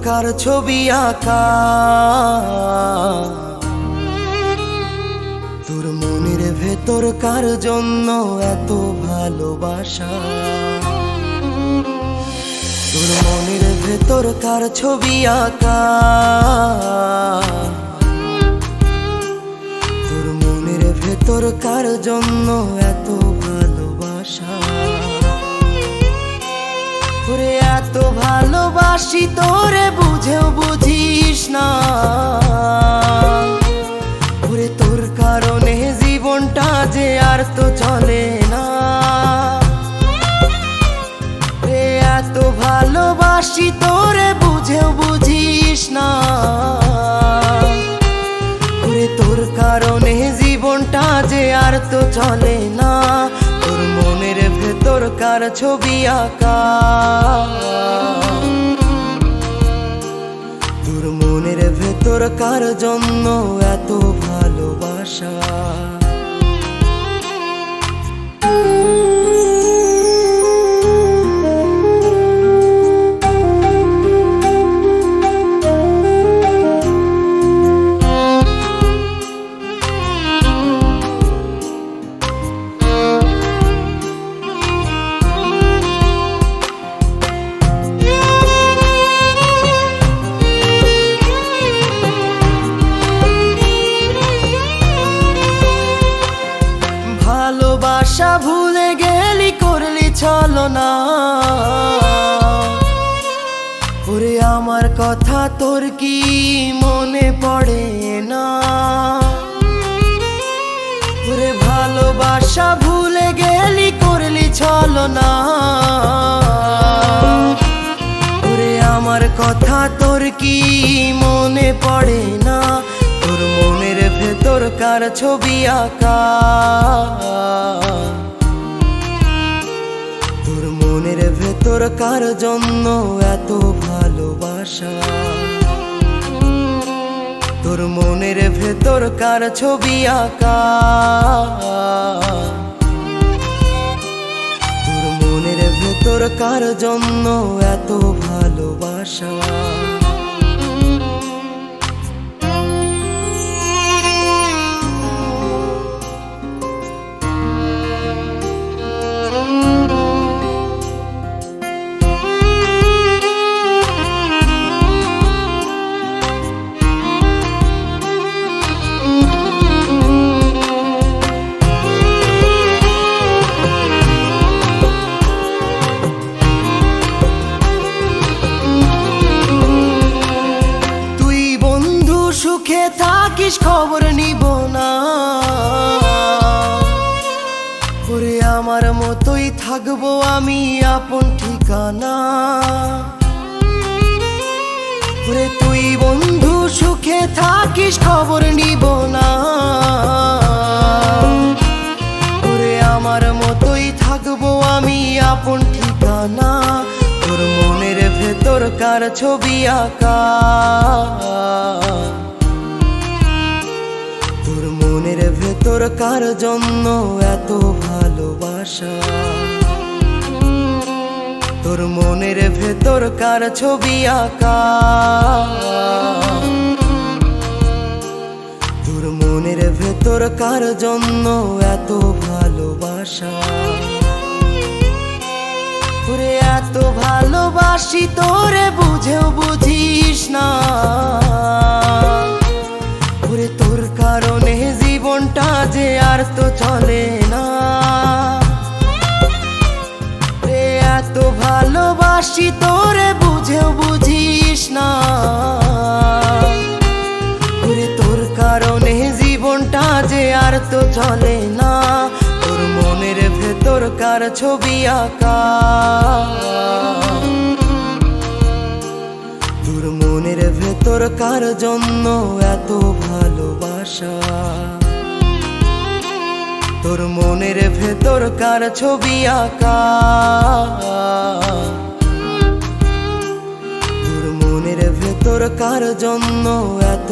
কার ছবি আঁকা, তোর মনের ভেতর কার জন্য এত ভালোবাসা, তোর মনের ভেতর কার ছবি আঁকা, তোর মনের ভেতর কার জন্য এত ভালোবাসা। ওরে এত ভালোবাসি তোরে বুঝেও বুঝিস না, ওরে তোর কারণে জীবনটা যে আর তো চলে না। এত ভালোবাসি তোরে বুঝেও বুঝিস না, ওরে তোর কারণে জীবনটা যে আর তো চলে না। তোর মনের ভেতর কার ছবি আঁকা, তোর মনের ভেতর কার জন্য এত ভালোবাসা। ভালোবাসা ভুলে গেলি করলি ছলনা, ওরে আমার কথা তোর কি মনে পড়ে না। ওরে ভালোবাসা ভুলে গেলি করলি ছলনা, ওরে আমার কথা তোর কি মনে পড়ে না। তোর মনের ভেতর কার ছবি আঁকা, তোর মনের ভেতর কার জন্য এত ভালোবাসা, তোর মনের ভেতর কার ছবি আঁকা, তোর মনের ভেতর কার জন্য এত ভালোবাসা। সুখে থাকিস খবর নিব না, ওরে আমার মতোই থাকবো আমি আপন ঠিকানা। ওরে তুই বন্ধু সুখে থাকিস খবর নিব না, ওরে আমার মতোই থাকবো আমি আপন ঠিকানা। তোর মনের ভেতর কার ছবি আঁকা, তোর মনের ভেতর কার জন্য এত ভালোবাসা, তোর মনের ভেতর কার ছবি আঁকা, তোর মনের ভেতর কার জন্য এত ভালোবাসা। ওরে এত ভালোবাসি তোরে বুঝেও বুঝিস না, ওরে তোর কারণে জীবনটা যে আর তো চলে না। এত ভালোবাসি তোরে বুঝেও বুঝিস না, ওরে তোর কারণে জীবনটা যে আর তো চলে না। তোর মনের ভেতর কার ছবি আঁকা, তোর মনের ভেতর কার জন্য এত ভালোবাসা, তোর মনের ভেতর কার ছবি আঁকা, তোর মনের ভেতর কার জন্য এত